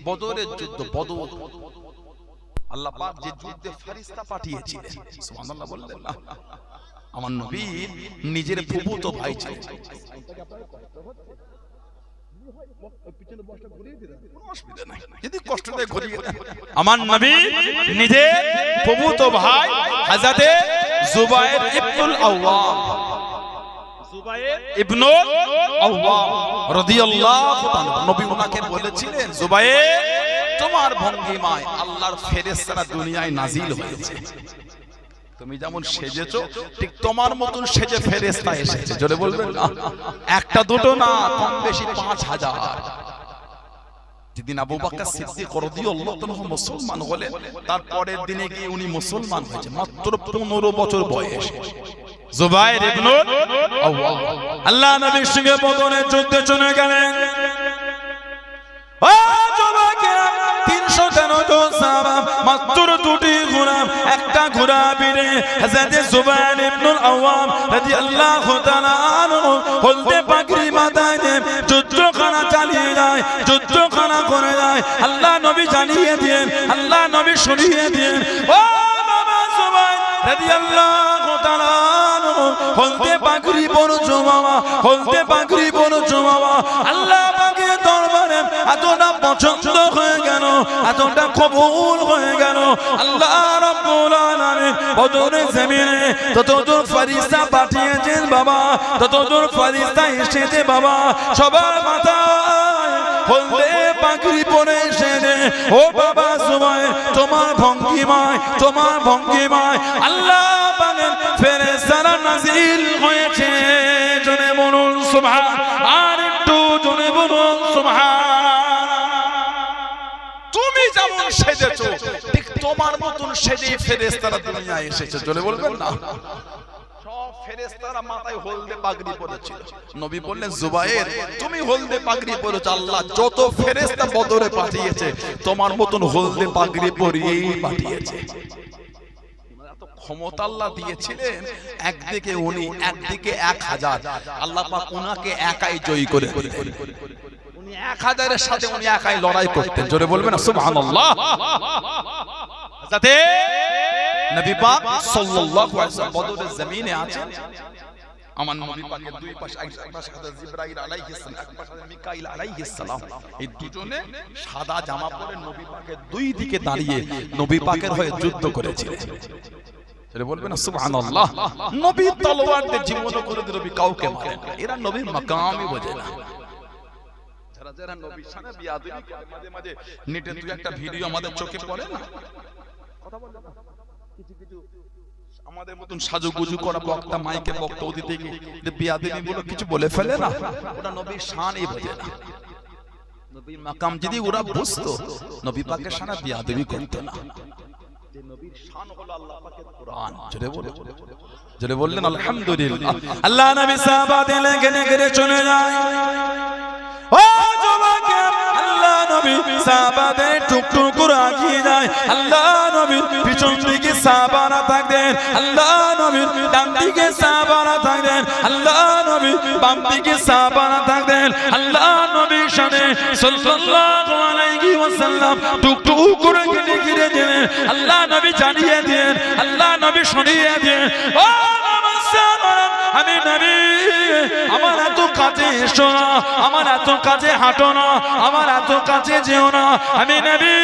বদরের যুদ্ধ, বদর আল্লাহ পাক যে যুদ্ধে ফেরেশতা পাঠিয়েছিলেন, সুবহানাল্লাহ বললেন না, আমার নবী নিজের ফুফুতো ভাই ছিলেন। যদি কষ্ট দেয় ঘুরিয়ে দেন, আমার নবী নিজের ফুফুতো ভাই হযরতে জুবায়ের ইবনুল আওয়াম, জুবায়ের ইবনুল আওয়াম রাদিয়াল্লাহু তাআলা, নবী ওনাকে বলেছিলেন, জুবায়ের তোমার ভঙ্গিমায় আল্লাহর ফেরেশতারা দুনিয়ায় নাজিল হয়েছে, তুমি যেমন সেজেছো ঠিক তোমার মতন সেজে ফেরেশতা এসেছে। জোরে বলবেন না, একটা দুটো না, কম বেশি 5000। যেদিন আবু বকর সিদ্দিক রাদিয়াল্লাহু তাআলা মুসলমান হলেন, তার পরের দিনে গিয়ে উনি মুসলমান হয়েছে, মাত্র 15 বছর বয়স। জুবায়ের ইবনুল আওয়াম আল্লাহ নবীর সঙ্গে বদরের যুদ্ধে চলে গেলেন। ও যুবকেরা, 313 জন সাহাবা, মাত্র দুটি ঘোড়া, একটা ঘোড়া বিরে হযরত জুবায়ের ইবনুল আওয়াম রাদিয়াল্লাহু তাআলা আনহু হলদে পাগড়ি মাথায় দিয়ে যুদ্ধখানা চালিয়ে যায়, যুদ্ধখানা করে যায়। আল্লাহ নবী জানিয়ে দেন, আল্লাহ নবী শুনিয়ে দেন, ও বাবা জুবায়ের রাদিয়াল্লাহু তাআলা আনহু হলদে পাগড়ি পরছো বাবা, হলদে পাগড়ি পরছো বাবা। আল্লাহ পাকের দরবারে এতটা পছন্দ হয়ে গেল, এতটা কবুল হয়ে গেল, আল্লাহ রাব্বুল আলামিন বদরের জমিনে ততদূর ফেরেশতা পাঠিয়েছেন বাবা, ততদূর ফেরেশতা এসেছে বাবা, সবার মাথায় হলদে পাগড়ি পরে এসেছে। ও বাবা জুবায়ের, তোমার ভঙ্গিমায়, তোমার ভঙ্গিমায় আল্লাহ পাকের ফেরেশতারা নাজিল হয়েছে। জোরে বলুন সুবহান, আর একটু জোরে বলুন সুবহান। তুমি যেমন সেজেছো ঠিক তোমার মতন সেজে ফেরেশতারা দুনিয়ায় এসেছে। জোরে বলবেন না, সব ফেরেশতারা মাথায় হলদে পাগড়ি পরেছিল। নবী বললেন, জুবায়ের তুমি হলদে পাগড়ি পরেছো, আল্লাহ যত ফেরেশতা বদরে পাঠিয়েছে তোমার মতন হলদে পাগড়ি পরিয়েই পাঠিয়েছে। ক্ষমতা আল্লাহ দিয়েছিলেন, একদিকে উনি, একদিকে 1000। আল্লাহ পাক উনাকে একাই জয়ী করে দিলেন। উনি 1000-এর সাথে উনি একাই লড়াই করতেন। জোরে বলবেন না সুবহানাল্লাহ। যাতে নবী পাক সাল্লাল্লাহু আলাইহি ওয়াসাল্লাম বদরের জমিনে আছেন, আমার নবী পাকের দুই পাশে, এক পাশে হযরত জিবরাইল আলাইহিস সালাম, এক পাশে মিকাইল আলাইহিস সালাম, এই দুজনে সাদা জামা পরে নবী পাকের দুই দিকে দাঁড়িয়ে নবী পাকের হয়ে যুদ্ধ করেছিলেন। বলবেন না সুবহানাল্লাহ। নবী তলোয়ার দিয়ে জীবন করে দিল, নবী কাউকে মারেন না, এরা নবীর মাকামই বোঝে না। যারা যারা নবীর সামনে বিয়াদবি করে, মাঝে মাঝে নেটে দুই একটা ভিডিও আমাদের চোখে পড়ে না, কথা বলে না, কিছু কিছু আমাদের মতন সাজুগুজু করা বক্তা মাইকে বক্তব্য দিতে গিয়ে বিয়াদবি বলে কিছু বলে ফেলে না, ওরা নবীর শানই বোঝে না। নবীর মাকাম যদি ওরা বুঝতো, নবী পাকের সামনে বিয়াদবি করতো না। নবীর শান হলো আল্লাহ পাকের কুরআন। জোরে বললেন আলহামদুলিল্লাহ। আল্লাহ নবী সাহাবাদের লেগে গেলে চলে যায়। ও যুবকেরা, আল্লাহ নবী সাহাবাদের টুকটুক করে আগিয়ে যায়। আল্লাহ নবীর পিছন দিকে সাহাবারা থাকতেন, আল্লাহ নবীর ডান দিকে সাহাবারা থাকতেন, আল্লাহ নবীর বাম দিকে সাহাবারা থাকতেন। আল্লাহ নবীর সামনে সাল্লাল্লাহু আলাইহি ওয়াসাল্লাম টুকটুক করে ঘিরে দিলেন। আল্লাহ নবী জানিয়ে দেন, আল্লাহ নবী শুনিয়ে দেন, ও আমি নবী, আমার এত কাছে এসো না, আমার এত কাছে হাঁটো না, আমার এত কাছে যেও না। আমি নবী,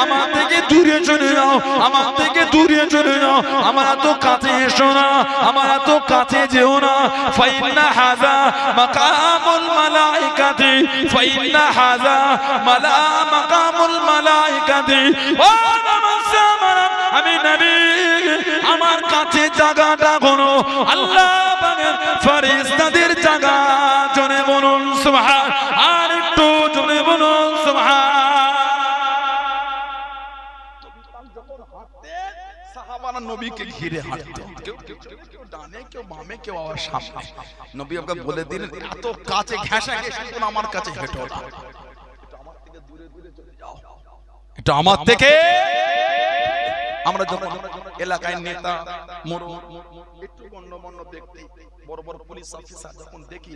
আমার থেকে দূরে চলে যাও, আমার থেকে দূরে চলে যাও, আমার এত কাছে এসো না, আমার এত কাছে যেও না। ফাইন্না হাযা মাকামুল মালাইকাতি, ফাইন্না হাযা মাকামুল মালাইকাতি। ও আমি নবী, আমার কাছে জায়গাটা কোনো আল্লাহ পাকের ফেরেশতাদের জায়গা। জোরে বলুন সুবহান, আর একটু জোরে বলুন সুবহান। সাহাবারা নবীকে ঘিরে হাঁটতো, কেউ ডানে, কেউ বামে, কেউ আবার সামনে। নবী আমাকে বলে দিলেন, এত কাছে ঘেঁষাঘেঁষি করে আমার কাছে হেঁটো না, আমার থেকে দূরে দূরে চলে যাও, এটা আমার থেকে। আমরা যখন এলাকায় নেতা, একটু গণ্যমান্য ব্যক্তি, বড় বড় পুলিশ অফিসার যখন দেখি,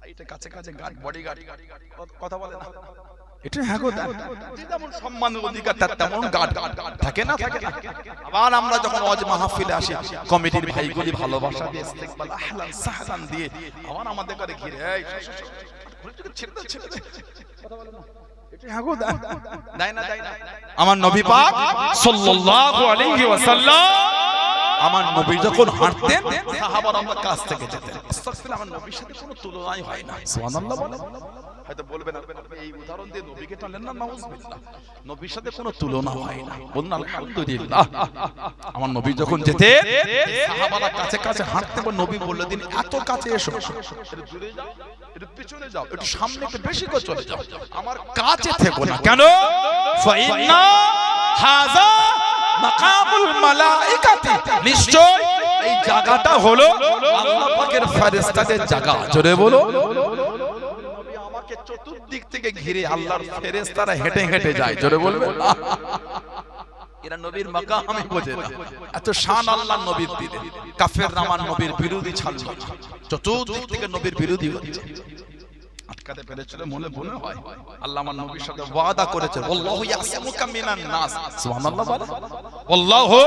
সাইডে কাছে কাছে গার্ড বডিগার্ড কথা বলে না এটা হ্যাঁ গো যেমন সম্মানের অধিকার তার তেমন গার্ড থাকে না থাকে না। আবার আমরা যখন ওয়াজ মাহফিলে আসি কমিটির ভাইগুলি ভালোবাসা দিয়ে ইস্তেকবাল আহলান সাহলান দিয়ে আবার আমাদের করে ঘিরে এই ছেড়ে দে ছেড়ে দে কথা বলে না এটা হ্যাঁ গো দেয় না আমার নবী পাক সাল্লাল্লাহু আলাইহি ওয়াসাল্লাম আমার নবী যখন হাঁটতেন সাহাবারা আমার কাছ থেকে যেতেন আস্তাগফিরুল্লাহ আমার নবীর সাথে কোনো তুলনাই হয় না সুবহানাল্লাহ বলেন হয়তো বলবেন আপনি এই উদাহরণ দিয়ে নবীকে টানলেন না নাউজুবিল্লাহ নবীর সাথে কোনো তুলনা হয় না বলুন আলহামদুলিল্লাহ আমার নবী যখন যেতেন সাহাবারা কাছে কাছে হাঁটতেন নবী বললেন দিন এত কাছে এসো একটু দূরে যাও একটু পিছনে যাও একটু সামনে একটু বেশি করে চলে যাও আমার কাছে থেকো না কেন ফাইন্না হাযা মাকামুল মালাইকাতি নিশ্চয় এই জায়গাটা হলো আল্লাহ পাকের ফেরেশতাদের জায়গা জোরে বলো নবী আমাকে চতুর্দিক থেকে ঘিরে আল্লাহর ফেরেশতারা হেঁটে হেঁটে যায় জোরে বলবেন এরা নবীর মাকাম আমি বোঝে না এত শান আল্লাহর নবীর দিলে কাফেররা আমার নবীর বিরোধী ছাড়লো চতুর্দিক থেকে নবীর বিরোধী হচ্ছে আটকাতে পেরেছিল মনে মনে হয় আল্লাহ আমার নবীর সাথে ওয়াদা করেছেন আল্লাহু ইয়াসিমুকা মিনান নাস সুবহানাল্লাহ বলেন আল্লাহু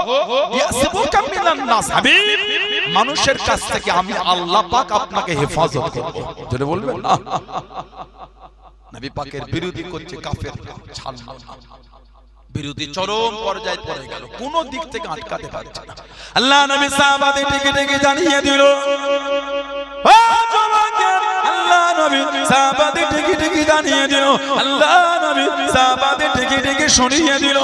ইয়াসিমুকা মিনান নাস হাবিব মানুষের কাছ থেকে আমি আল্লাহ পাক আপনাকে হেফাজত করব জোরে বলবেন না নবী পাকের বিরোধী করছে কাফেররা ছাড়লো না বিরোধী চরম পর্যায়ে পড়ে গেল কোন দিক থেকে আটকাতে পারছে না আল্লাহ নবী সাহাবাদের ডেকে ডেকে জানিয়ে দিল ও জওয়ান আল্লাহ নবী সাহাবাদের ডেকে ডেকে জানিয়ে দিল আল্লাহ নবী সাহাবাদের ডেকে ডেকে শুনিয়ে দিল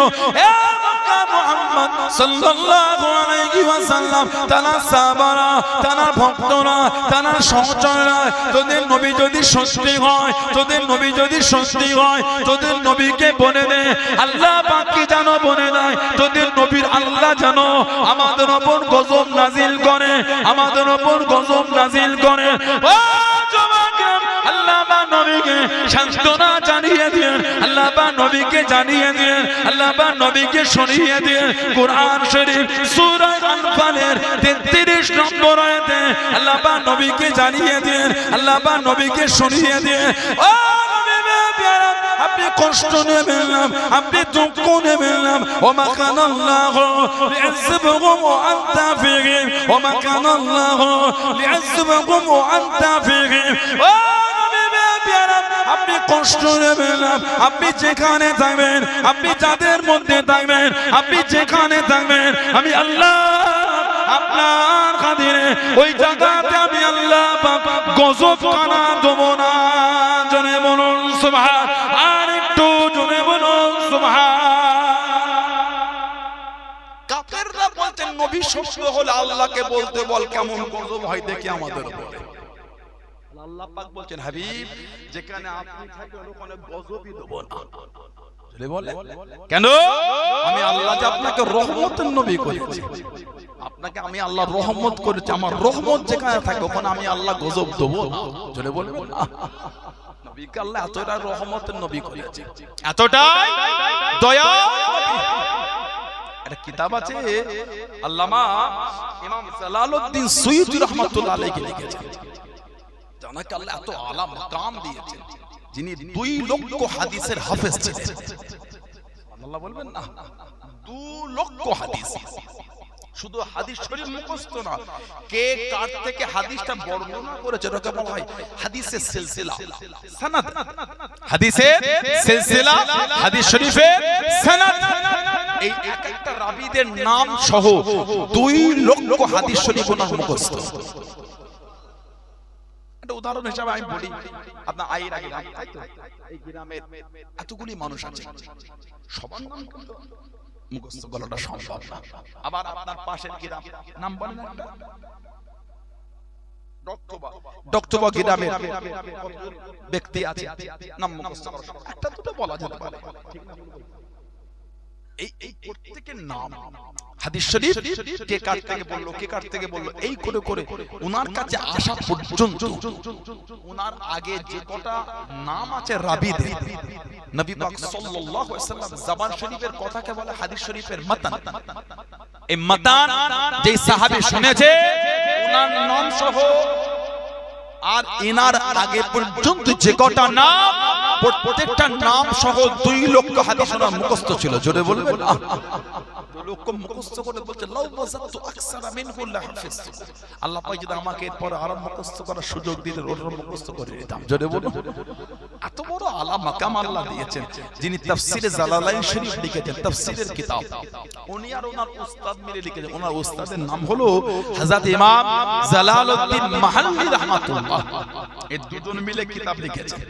এ মক্কা মুহাম্মদ সাল্লাল্লাহু আলাইহি ওয়াসাল্লাম তারা সাহাবারা তারা ভক্তরা তারা সহচররা তোদের নবী যদি সত্যি হয় তোদের নবী যদি সত্যি হয় তোদের নবীকে বলে দে আল্লাহ কি জানো বলে নাই তোদের নবীর আল্লাহ জানো আমাদের উপর গজব নাজিল করে আমাদের উপর গজব নাজিল করে ও জওয়ান আল্লাহ বা নবীকে সান্তনা জানিয়ে দেন আল্লাহ বা নবীকে জানিয়ে দেন আল্লাহ বা নবীকে শুনিয়ে দেন কোরআন শরীফ সূরা আনফালের 33 নম্বর আয়াতে আল্লাহ বা নবীকে জানিয়ে দেন আল্লাহ বা নবীকে শুনিয়ে দেন ও আপনি কষ্ট নেবেন না আপনি দুঃখ নেবেন না ওমা কানাল্লাহু লিয়াযিবহুম ওয়া আনতা ফীহিম ওমা কানাল্লাহু লিয়াযিবহুম ওয়া আনতা ফীহিম ও নবী প্যারা আপনি কষ্ট নেবেন না আপনি যেখানে থাকবেন আপনি যাদের মধ্যে থাকবেন আপনি যেখানে থাকবেন আমি আল্লাহ আপনার খাতিরে ওই জায়গাতে আমি আল্লাহ পাক গজব কানা দেব না জনে বলুন সুবহান আর একটু জনে বলুন সুবহান কাফেররা বলতেন নবী সত্য হলে আল্লাহকে বলতে বল কেমন গজব হয় দেখি আমাদের উপরে আল্লাহ পাক বলছেন হাবিব যেখানে আপনি থাকবেন ওখানে গজবই দেব না বলে কেন আমি আল্লাহ যে আপনাকে রহমতের নবী করেছি আপনাকে আমি আল্লাহ রহমত করেছি আমার রহমত যেখানে থাকে ওখানে আমি আল্লাহ গজব দেব জোরে বলবেন না নবীকে আল্লাহ এতটা রহমতের নবী করেছে এতটাই দয়া একটা কিতাব আছে আল্লামা ইমাম জালালউদ্দিন সুয়ুতি রাহমাতুল্লাহ আলাইহি লিখেছেন জানাকে আল্লাহ এত আলা মাকাম দিয়েছেন যিনি 2 লক্ষ হাদিসের হাফেজ ছিলেন সুবহানাল্লাহ বলবেন না 2 লক্ষ হাদিস শুধু হাদিস শরীফ মুখস্থ না কে কার থেকে হাদিসটা বর্ণনা করেছে এটাকে বলা হয় হাদিসের সিলসিলা সনদ হাদিসের সিলসিলা হাদিস শরীফের সনদ এই এক একটা রাবীদের নাম সহ 2 লক্ষ হাদিস শরীফ ওনার মুখস্থ একটা উদাহরণ হিসেবে আমি বলি আপনার আইরা গ্রাম তাই তো এই গ্রামের এতগুলি মানুষ আছে সবার নাম কিন্তু মুখস্থ করাটা সম্ভব না আবার আপনার পাশের গ্রাম নাম বলেন একটা ডক্টবা গ্রামের ব্যক্তি আছে নাম মুখস্থ করা একটা দুটো বলা যেতে পারে ঠিক না এই প্রত্যেকের নাম হাদিস শরীফ কে কার থেকে বললো এই করে করে ওনার কাছে আসা পর্যন্ত ওনার আগে যে কটা নাম আছে রাবীদের নবী পাক সাল্লাল্লাহু আলাইহি ওয়াসাল্লাম জবান শরীফের কথাকে বলে হাদিস শরীফের মাতান এই মাতান যে সাহাবী শুনেছে ওনার নাম সহ আর এনার আগে পর্যন্ত যে কটা নাম, প্রত্যেকটা নাম সহ 2 লক্ষ হাদিস ওনার মুখস্থ ছিল। জোরে বলবেন 2 লক্ষ মুখস্থ করে বলছে লাউ ওয়াজাতু আকসারা মিনহু লাহাফিজতু। আল্লাহ পাক যদি আমাকে এরপর আরো মুখস্থ করার সুযোগ দিতেন, ওটা মুখস্থ করে নিতাম। জোরে বলুন। এত বড় আলা মাকাম আল্লাহ দিয়েছেন, যিনি তাফসীরে জালালাইন শরীফ লিখেছেন, তাফসীরের কিতাব। উনি আর ওনার উস্তাদ মিলে লিখেছেন। ওনার উস্তাদের নাম হলো হযরত ইমাম জালালউদ্দিন মাহাল্লি রাহমাতুল্লাহ। এই দুজন মিলে কিতাব লিখেছেন।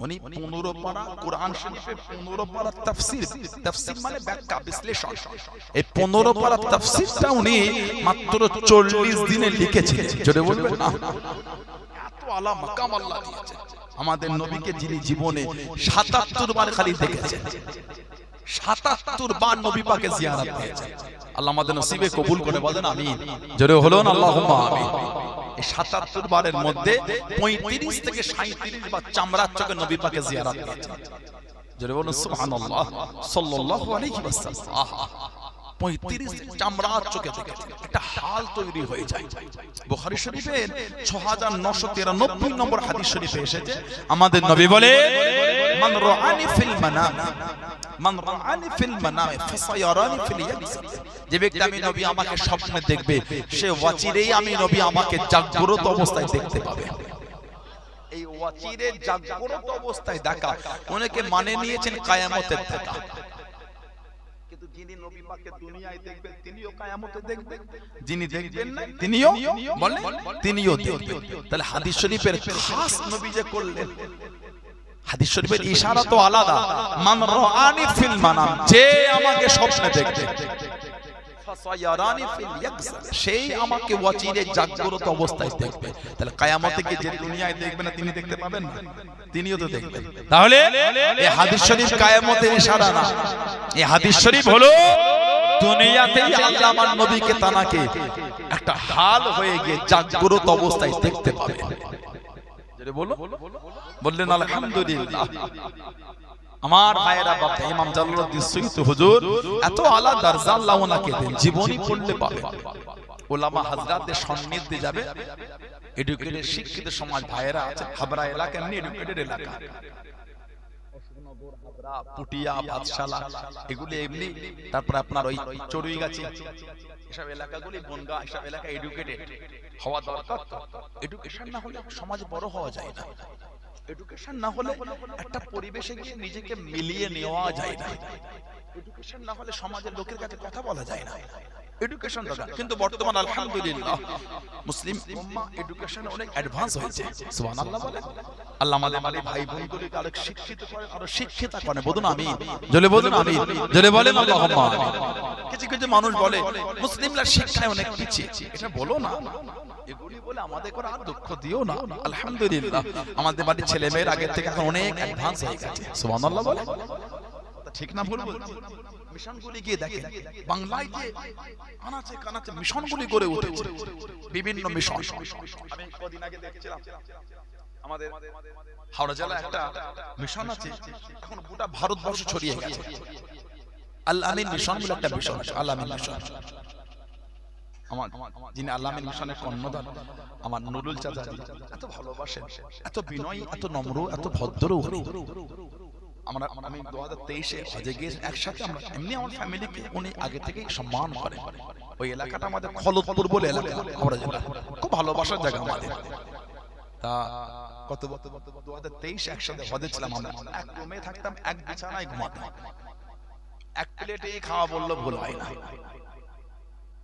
উনি 15 পারা কোরআন শরীফের 15 পারা তাফসীর, তাফসীর মানে ব্যাখ্যা বিশ্লেষণ, এই 15 পারা তাফসীরটা উনি মাত্র 40 দিনে লিখেছিলেন। জোরে বলবেন না, এত আলা মাকাম আল্লাহ দিয়েছেন। আমাদের নবীকে যিনি জীবনে 77 বার খালি দেখেছেন, 77 বার নবী পাকে জিয়ারত করেছেন। আল্লাহ আমাদের নসিবে কবুল করে বলেন আমিন। জোরে বলুন আল্লাহুম্মা আমিন। এই 77 বারের মধ্যে 35 থেকে 37 বার চামড়ার চোখে নবী পাকে জিয়ারত করেছেন। জোরে বলুন সুবহানাল্লাহ সাল্লাল্লাহু আলাইহি ওয়াসাল্লাম। 35 চামড়ার চোখে দেখেছেন। একটা হাল তৈরি হয়ে যায়। বুখারী শরীফের 6993 নম্বর হাদিস শরীফে এসেছে, আমাদের নবী বলে মান রাআনি ফিল মানাম, মান রাআনি ফিল মানাম ফাসায়ারানি ফিল ইয়াকযাত। যে ব্যক্তি আমি নবী আমাকে স্বপ্নে দেখবে, সে ওয়াচিরেই আমি নবী আমাকে জাগ্রত অবস্থায় দেখতে পাবে। এই ওয়াচিরে জাগ্রত অবস্থায় দেখা অনেকে মানে নিয়েছেন কিয়ামতের দেখা, কিন্তু যিনি নবী পাককে দুনিয়ায় দেখবেন তিনিও কিয়ামতে দেখবেন, যিনি দেখবেন না তিনিও বলেন তিনিও দেখবেন। তাহলে হাদিস শরীফের খাস নবী যে করলেন, হাদিস শরীফের ইশারা তো আলাদা। মান রাআনি ফিল মানাম, যে আমাকে স্বপ্নে দেখবে, ফাসায়ারানি ফিল ইয়াকযাত, সেই আমাকে ওয়াচিরে জাগ্রত অবস্থায় দেখবে। তাহলে কিয়ামতে কি যে দুনিয়ায় দেখবে না তিনি দেখতে পাবেন না, তিনিও তো দেখবেন। তাহলে এই হাদিস শরীফ কিয়ামতের ইশারা না, এই হাদিস শরীফ হলো দুনিয়াতেই আল্লাহ আমার নবীকে তানাকে একটা হাল হয়ে গিয়ে জাগ্রত অবস্থায় দেখতে পাবে। বললেন আলহামদুলিল্লাহ। আমার ভাইয়েরা, বাবা ইমাম জালালউদ্দিন সুয়ুতি হুজুর এত আলা দরজা আল্লাহ ওনাকে দেন, জীবনী পড়লে পাবে। উলামা হাজরাতদের সান্নিধ্যে যাবে, এডুকেটেড শিক্ষিত সমাজ ভাইয়েরা আছে। হাবড়া এলাকা এমনি এডুকেটেড এলাকা, হাবড়া, পুটিয়া, বাদশালা এগুলি এমনি। তারপর আপনার ওই চড়ুইগাছি এসব এলাকাগুলি, বনগাঁ এসব এলাকা এডুকেটেড হওয়া দরকার। এডুকেশন না হলে সমাজ বড় হওয়া যায় না। এডুকেশন না হলে একটা পরিবেশে গিয়ে নিজেকে মিলিয়ে নেওয়া যায় না। এডুকেশন না হলে সমাজের লোকের কাছে কথা বলা যায় না। এডুকেশন দরকার। কিন্তু বর্তমান আলহামদুলিল্লাহ মুসলিম উম্মাহ এডুকেশনে অনেক অ্যাডভান্স হয়েছে। সুবহানাল্লাহ বলেন। আল্লাহ আমাদের ভাই বোনগুলিকে আরো শিক্ষিত করেন, আরো শিক্ষিতা করেন। বলুন আমিন। জোরে বলুন আমিন। জোরে বলেন আল্লাহুম্মা আমিন। কিছু কিছু মানুষ বলে মুসলিমরা শিক্ষায় অনেক পিছিয়ে, এটা বলো না। এগুলি বলে আমাদের করে আর দুঃখ দিও না। আলহামদুলিল্লাহ আমাদের বাড়ির ছেলে মেয়ের আগের থেকে এখন অনেক অ্যাডভান্স হয়ে গেছে। সুবহানাল্লাহ বলেন। ঠিক না ভুল বলছি? মিশনগুলি গিয়ে দেখেন, বাংলায় যে আনাচে কানাচে মিশনগুলি গড়ে উঠেছে, বিভিন্ন মিশন। আমি কদিন আগে দেখছিলাম আমাদের হাওড়া জেলায় একটা মিশন আছে, এখন গোটা ভারতবর্ষ ছড়িয়ে গেছে। আল আমিন মিশন বলে একটা মিশন আছে। আল আমিন মিশন, আমার যিনি আল আমিন মিশনের কর্ণধার আমার নুরুল চাচা, এত ভালোবাসেন, এত বিনয়ী, এত নম্র, এত ভদ্র। আমি 2023-এ হজে গিয়ে একসাথে আমরা এমনি আমার ফ্যামিলিকে উনি আগে থেকেই সম্মান করেন। ওই এলাকাটা আমাদের খলতপুর বলে এলাকা, হাওড়া জেলা, খুব ভালোবাসার জায়গা আমাদের। তা কত 2023 একসাথে হজে ছিলাম আমরা, এক রুমে থাকতাম, এক বিছানায় ঘুমাতাম, এক প্লেটে খাওয়া বললো ভুল হয় না।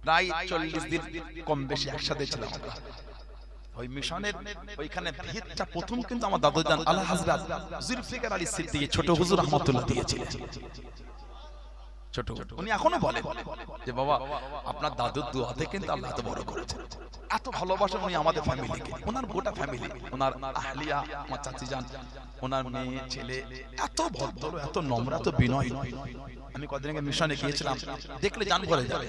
প্রায় 40 দিন কম বেশি একসাথে ছিলাম আমরা। ওই মিশনের ওইখানে ভিতটা প্রথম কিন্তু আমার দাদুজান আলা হযরত জুলফিকার আলী সিদ্দিকী ছোট হুজুর রাহমাতুল্লাহ দিয়েছিলেন। ছোট উনি এখনো বলেন যে বাবা আপনার দাদুর দোয়াতে কিন্তু আল্লাহ এত বড় করেছেন। এত ভালোবাসেন উনি আমাদের ফ্যামিলিকে, ওনার গোটা ফ্যামিলি, ওনার আহলিয়া, আমার চাচি যান, ওনার মেয়ে ছেলে, এত ভদ্র, এত নম্র, এত বিনয়। আমি কদিন আগে মিশনে গিয়েছিলাম, দেখলে জান ভরে যাবে।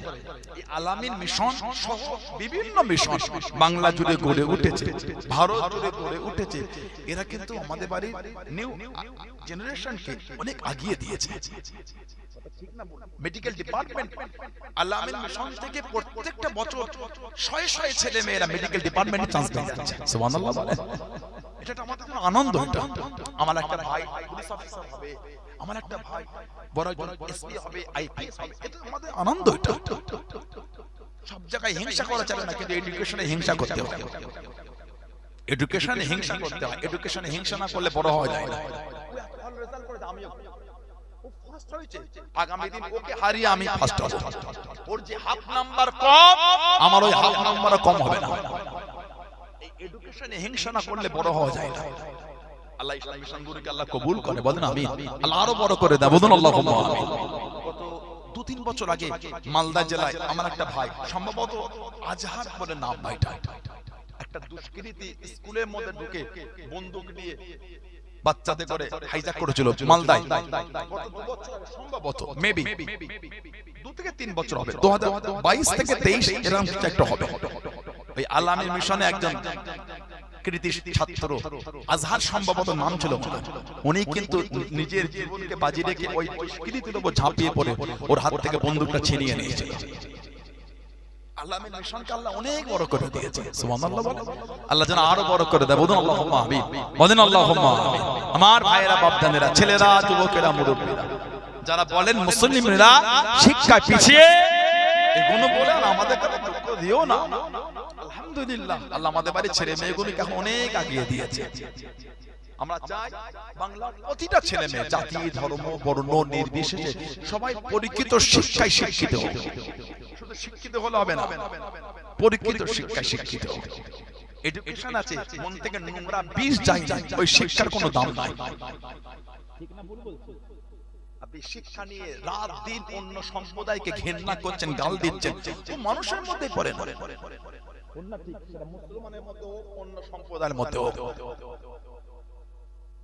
এই আলামিন মিশন সহ বিভিন্ন মিশন বাংলা জুড়ে গড়ে উঠেছে, ভারত জুড়ে গড়ে উঠেছে। এরা কিন্তু আমাদের বাড়ির নিউ জেনারেশনকে অনেক আগিয়ে দিয়েছে। মেডিকেল ডিপার্টমেন্ট আলামিন মিশন থেকে প্রত্যেকটা বছর শয়ে শয়ে ছেলে ছেলে মেয়েরা মেডিকেল ডিপার্টমেন্টে চান্স পেয়ে যাচ্ছে সুবহানাল্লাহ বলে এটা আমাদের জন্য আনন্দ এটা আমার একটা ভাই পুলিশ অফিসার হবে আমার একটা ভাই বড় একজন এসপি হবে আইপিএস হবে এটা আমাদের আনন্দ এটা সব জায়গায় হিংসা করা চলে না কিন্তু এডুকেশনে হিংসা করতে হয় এডুকেশনে হিংসা করতে হয় এডুকেশনে হিংসা না করলে বড় হওয়া যায় না ভালো রেজাল্ট করে আমিও ও ফার্স্ট হয়েছে আগামী দিন ওকে হারিয়ে আমি ফার্স্ট হব ওর যে হাফ নাম্বার কম আমার ওই হাফ নাম্বারও কম হবে না এই এডুকেশনে হিংসা না করলে বড় হওয়া যায় না আল্লাহ ইসলাম মিশনগুলোকে আল্লাহ কবুল করে বলেন আমিন আল্লাহ আরো বড় করে দেয় বলুন আল্লাহুম্মা আমিন কত 2-3 বছর আগে মালদা জেলায় আমার একটা ভাই সম্ভবত আজহার বলে নাম ভাইটা একটা দুষ্কৃতী স্কুলের মধ্যে ঢুকে বন্দুক নিয়ে বাচ্চাদের করে হাইজ্যাক করেছিল মালদায় কত 2 বছর সম্ভবত মেবি 2 থেকে 3 বছর হবে 2022 থেকে 23 এরকম কিছু একটা হবে ওই আলামী মিশনে একজন কৃতি ছাত্র আজহার সম্ভবত নাম ছিল উনি কিন্তু নিজের জীবনকে বাজি রেখে ওই দুষ্কৃতীর উপর ঝাঁপিয়ে পড়ে ওর হাত থেকে বন্দুকটা ছিনিয়ে নিয়েছিল আল্লাহর মিশনকে আল্লাহ অনেক বড় করে দিয়েছে সুবহানাল্লাহ বলেন আল্লাহ যেন আরো বড় করে দেয় বলুন আল্লাহুম্মা আমিন বলেন আল্লাহুম্মা আমিন আমার ভাইয়েরা বাপদানেরা ছেলেরা যুবকেরা মুরব্বিরা যারা বলেন মুসলিমরা শিক্ষায় পিছিয়ে এগুলো বলেন আমাদের কথা দুঃখ দিও না আলহামদুলিল্লাহ আল্লাহ আমাদের বাড়ির ছেলে মেয়েগুলোকে এখন অনেক আগিয়ে দিয়েছে আমরা চাই বাংলার প্রতিটা ছেলে মেয়ে জাতি ধর্ম বর্ণ নির্বিশেষে সবাই পরীক্ষিত শিক্ষায় শিক্ষিত হোক শুধু শিক্ষিত হলে হবে না পরীক্ষিত শিক্ষায় শিক্ষিত হোক এডুকেশন আছে মন থেকে নোংরা বিষ যায় না ওই শিক্ষার কোনো দাম নাই ঠিক না ভুল বলছি আপনি শিক্ষা নিয়ে রাত দিন অন্য সম্প্রদায়কে ঘৃণা করছেন গাল দিচ্ছেন ও মানুষের মধ্যেই পড়ে না কোনটা ঠিক সেটা মুসলমানের মধ্যে হোক অন্য সম্প্রদায়ের মধ্যে হোক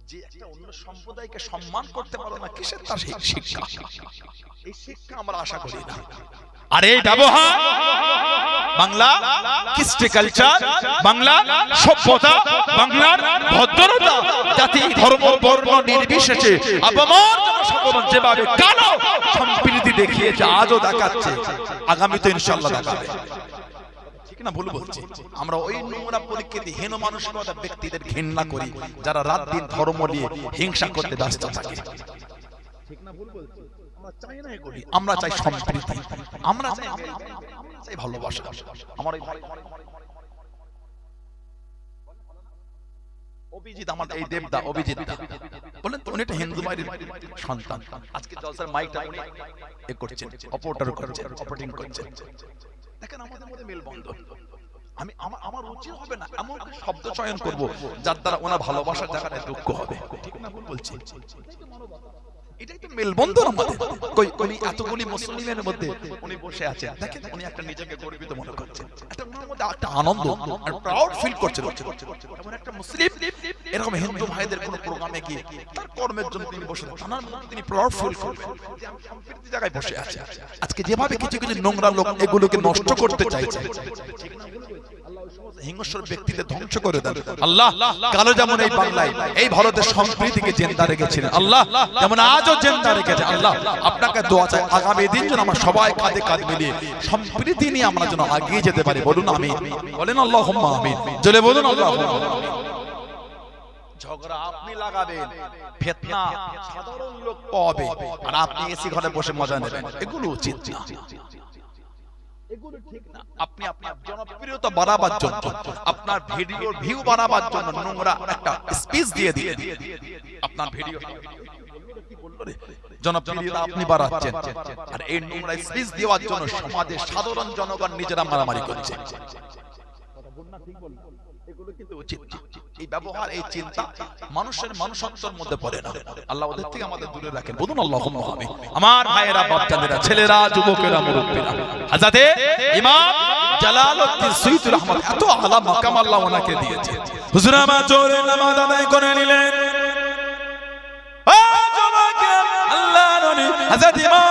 যে একটা অন্য সম্প্রদায়কে সম্মান করতে পারো না কিসের তার শিক্ষা এই শিক্ষা আমরা আশা করি না আর এই ব্যবহার বাংলা কৃষ্টি কালচার বাংলা সভ্যতা বাংলার ভদ্রতা জাতি ধর্ম বর্ণ নির্বিশেষে আপামর জনসাধারণ যেভাবে কালো সম্প্রীতি দেখিয়েছে আজও দেখাচ্ছে আগামী তো ইনশাআল্লাহ দেখাবে ঠিক না ভুল বলছি আমরা ওই নোংরা পরিস্থিতি হীন মানসিকতা ব্যক্তিদের ঘৃণা করি যারা রাত দিন ধর্ম নিয়ে হিংসা করতে ব্যস্ত থাকে ঠিক না ভুল বলছি আমরা চাই না এগুলি আমরা চাই সম্প্রীতি আমরা চাই ভালোবাসা আমার এই ভাই অভিজিৎ আমার এই দেবদা অভিজিৎ বলেন তো উনি একটা হিন্দু মায়ের সন্তান আজকে জলসার মাইকটা উনি এ করছেন অপারেটর করছেন অপারেটিং করছেন দেখেন আমাদের মধ্যে মেলবন্ধন আমি আমার উচিত হবে না এমন শব্দ চয়ন করব যার দ্বারা ওনার ভালোবাসার জায়গাটায় দুঃখ হবে ঠিক না ভুল বলছি এটাই তো মেলবন্ধন আমাদের কই উনি এতগুলি মুসলিমের মধ্যে উনি বসে আছেন দেখেন উনি একটা নিজেকে গর্বিত মনে করছেন এটা ওনার মধ্যে একটা আনন্দ আর প্রাউড ফিল করছেন এমন একটা মুসলিম এরকম হিন্দু ভাইদের কোনো প্রোগ্রামে গিয়ে তার কর্মের জন্য তিনি বসে তার মধ্যে তিনি প্রাউড ফিল করবেন যে আমি সম্প্রীতি জায়গায় বসে আছি আজকে যেভাবে কিছু কিছু নোংরা লোক এগুলোকে নষ্ট করতে চাইছে ঠিক না হিংস্র ব্যক্তিদের ধ্বংস করে দেন আল্লাহ কালো যেমন এই বাংলায় এই ভারতের সম্প্রীতিকে জিন্দা রেখেছিলেন আল্লাহ যেমন আজও জিন্দা রেখেছে আল্লাহ আপনাকে দোয়া চাই আগামী দিন যেন আমরা সবাই কাঁধে কাঁধ মিলিয়ে সম্প্রীতি নিয়ে আমরা যেন এগিয়ে যেতে পারি বলুন আমিন বলেন আল্লাহুম্মা আমিন জোরে বলুন আল্লাহুম্মা ঝগড়া আপনি লাগাবেন ফিতনা সাধারণ লোক পাবে আর আপনি এসি ঘরে বসে মজা নেবেন এগুলো উচিত না এগুলো ঠিক না আপনি আপনার জনপ্রিয়তা বাড়াবার জন্য আপনার ভিডিওর ভিউ বাড়াবার জন্য নোংরা একটা স্পিচ দিয়ে দিলেন আপনার ভিডিও কি বললো রে জনপ্রিয়তা আপনি বাড়াচ্ছেন আর এই নোংরা স্পিচ দেওয়ার জন্য সমাজের সাধারণ জনগণ নিজেরা মারামারি করছে কথা বল না ঠিক বল এগুলো কিন্তু উচিত এই ব্যবহার এই চিন্তা মানুষের মনুষ্যত্বের মধ্যে পড়ে না আল্লাহ ওদের থেকে আমাদের দূরে রাখেন বলুন আল্লাহুম্মা আমিন আমার ভাইয়েরা বাচ্চাদেরা ছেলেরা যুবকেরা মুরব্বিরা হযরতে ইমাম জালালউদ্দিন সুয়ুতী রহমাত এত আলা মাকাম আল্লাহ ওনাকে দিয়েছে হুজুর আমার জোরে নামাজ আদায় করে নিলেন ও যুবকেরা আল্লাহ নবী হযরত ইমাম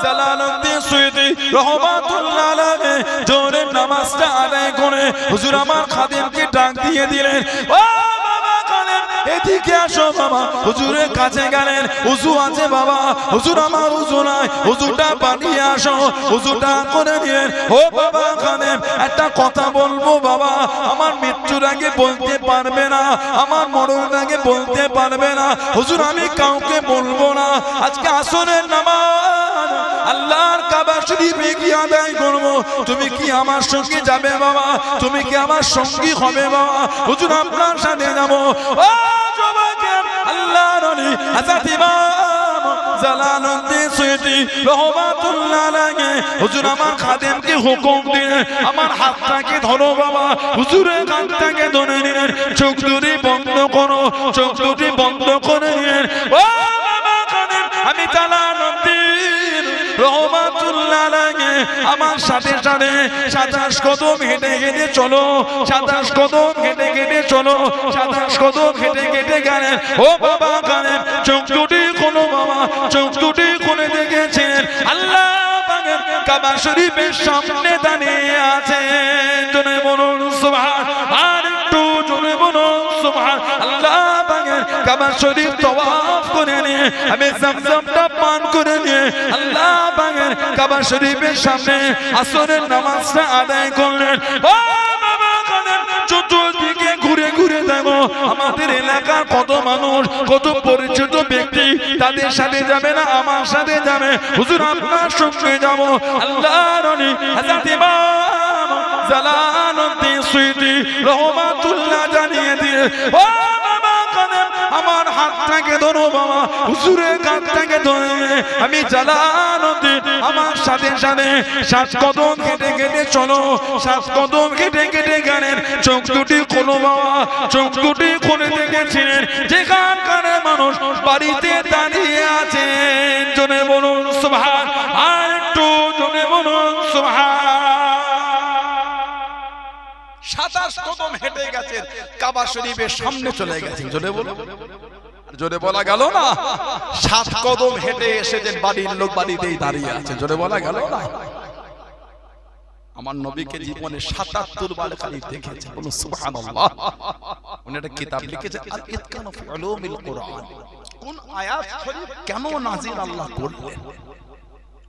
জালালউদ্দিন সুয়ুতী রহমাতুল্লাহ আলাইহি জোরে নামাজটা আদায় করে হুজুর আমার খাদেমকে ডাক দিয়ে দিলেন ও বাবা খাদেম এদিকে আসো বাবা। হুজুরের কাছে গেলেন, উযু আছে বাবা, হুজুর আমার উযু নাই, উযুটা বানিয়ে আসো। উযুটা করে নিয়ে ও বাবা খাদেম একটা কথা বলবো বাবা, আমার মৃত্যুর আগে বলতে পারবে না, আমার মরণের আগে বলতে পারবে না। হুজুর আমি কাউকে বলবো না, আজকে আসরের নামাজ আল্লাহর কাবা শরীফে গিয়ে আদায় করবো। তুমি কি আমার সঙ্গে যাবে বাবা? তুমি কি আমার সঙ্গী হবে বাবা? হুজুর আপনার সাথে যাবো। ও যুবকের আল্লাহর ওলি হযরত ইমাম জালালউদ্দিন সুয়ুতী রহমাতুল্লাহ আলাইহি হুজুর আমার খাদেমকে হুকুম দিলেন, আমার হাতটাকে ধরো বাবা। হুজুরের হাতটাকে ধরে নিলেন, চোখ দুটি বন্ধ করো, চোখ দুটি বন্ধ করে নিলেন। ও বাবা খাদেম আমি জালালউদ্দিন রহমাতুল্লাহ আলাইহি আমার সাথে সাথে 27 কদম হেঁটে হেঁটে চলো, 27 কদম হেঁটে হেঁটে চলো, 27 কদম হেঁটে হেঁটে গেলেন। ও বাবা খাদেম চোখ দুটি খোলো বাবা, চোখ দুটি খুলে দেখেছেন আল্লাহ পাকের কাবা শরীফের সামনে দাঁড়িয়ে আছেন। জোরে বলুন সুবহান, আর একটু জোরে বলুন সুবহান। আল্লাহ পাকের কাবা শরীফ তওয়াফ করে নিয়ে আমি zamzamটা পান করে নিয়ে আল্লাহ পাকের কাবা শরীফের সামনে আসরের নামাজটা আদায় করলেন। ও বাবা খাদেম চতুর্দিকে ঘুরে ঘুরে দেখো আমাদের এলাকার কত মানুষ, কত পরিচিত ব্যক্তি, তাদের সাথে যাবে না আমার সাথে যাবে। হুজুর আপনার সঙ্গে যাব। আল্লাহর ওলি হযরত ইমাম জালালউদ্দিন সুয়ুতী রহমাতুল্লাহ জানিয়ে দিয়ে ও বাবা খাদেম আমার হাতটাকে ধরো বাবা। হুজুরের হাতটাকে ধরে আমি জালালউদ্দিন আমার সাথে সাথে 7 কদম হেঁটে হেঁটে চলো, 7 কদম হেঁটে হেঁটে গেলেন। চোখ দুটি খোলো বাবা, চোখ দুটি খুলে দেখেছিলেন যেখানকার মানুষ বাড়িতে দাঁড়িয়ে আছেন। জোরে বলুন সুবহান, আর একটু জোরে বলুন সুবহান। 27 কদম হেঁটে গেছেন, কাবা শরীফের সামনে চলে গেছেন। জোরে বলুন, জোরে বলা গেল না? 7 কদম হেঁটে এসেছেন, বাড়ির লোক বাড়িতেই দাঁড়িয়ে আছে। জোরে বলা গেল না? আমার নবীকে জীবনে 77 বার খালি দেখেছে। বলুন সুবহানাল্লাহ। উনি একটা কিতাব লিখেছেন আল ইতকান ফি উলুমিল কুরআন। কোন আয়াত শরীফ কেন নাযিল আল্লাহ করলেন?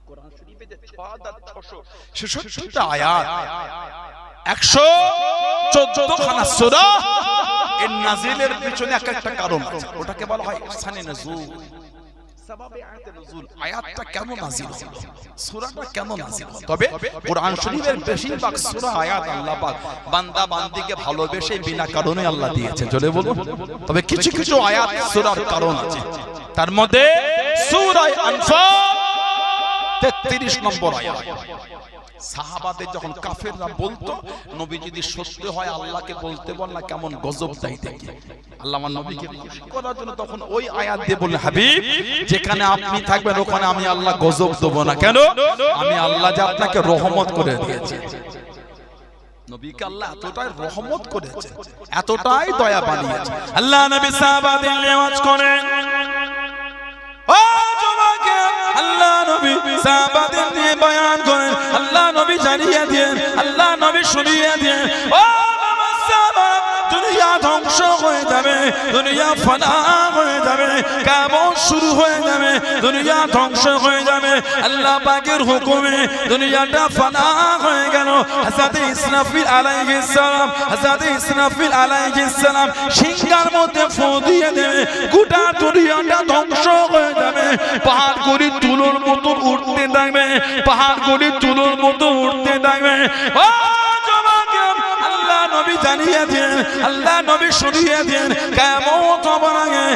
কোরআন শরীফে যে 6666টা আয়াত, 114 খানা সূরা, এর নাযিলের পিছনে এক একটা কারণ আছে। ওটাকে বলা হয় শানে নজুল, সাবাবে আয়াতে নজুল। আয়াতটা কেন নাযিল হলো, সূরাটা কেন নাযিল হলো? তবে কোরআন শরীফের বেশিরভাগ সূরা আয়াত আল্লাহ পাক বান্দা বান্দিকে ভালোবেসে বিনা কারণে আল্লাহ দিয়েছেন। জোরে বলুন। তবে কিছু কিছু আয়াত সূরার কারণ আছে। তার মধ্যে সূরা আনফাল 33 নম্বর আয়াত। সাহাবাদের যখন কাফেররা বলতো নবী যদি সত্য হয় আল্লাহকে বলতে বল না, কেমন গজব দেয় দেখি। আল্লাহ আমার নবীকে খুশি করার জন্য তখন ওই আয়াত দিয়ে বললেন, হাবিব যেখানে আপনি থাকবেন ওখানে আমি আল্লাহ গজব দেব না। কেন? আমি আল্লাহ যে আপনাকে রহমত করে দিয়েছি। নবীকে আল্লাহ এতটাই রহমত করেছে, এতটাই দয়া বানিয়েছে। আল্লাহ নবী সাহাবাদের নিয়াজ করেন, ও যুবকে আল্লাহ নবী সাহাবাদের নিয়ে বয়ান করেন। আল্লাহ নবী জানিয়ে দেন, আল্লাহ নবী শুনিয়ে দেন, ও বাবা সাহাবা দুনিয়া ধ্বংস হয়ে যাবে, দুনিয়া ফানা হয়ে যাবে, কিয়ামত শুরু হয়ে যাবে, দুনিয়া ধ্বংস হয়ে যাবে। আল্লাহ পাকের হুকুমে দুনিয়াটা ফানা হয়ে গেল। হযরত ইসরাফিল আলাইহিস সালাম, হযরত ইসরাফিল আলাইহিস সালাম সিংহার মধ্যে ফু দিয়ে দেবে, গোটা দুনিয়াটা ধ্বংস হয়ে যাবে। পাহাড়গুলি তুলোর মতো উঠতে থাকবে, পাহাড়গুলি তুলোর মতো উঠতে থাকবে। ও যুবক আল্লাহ নবী জানিয়ে দেন, আল্লাহ নবী শুনিয়ে দেন, কিয়ামত হবার আগে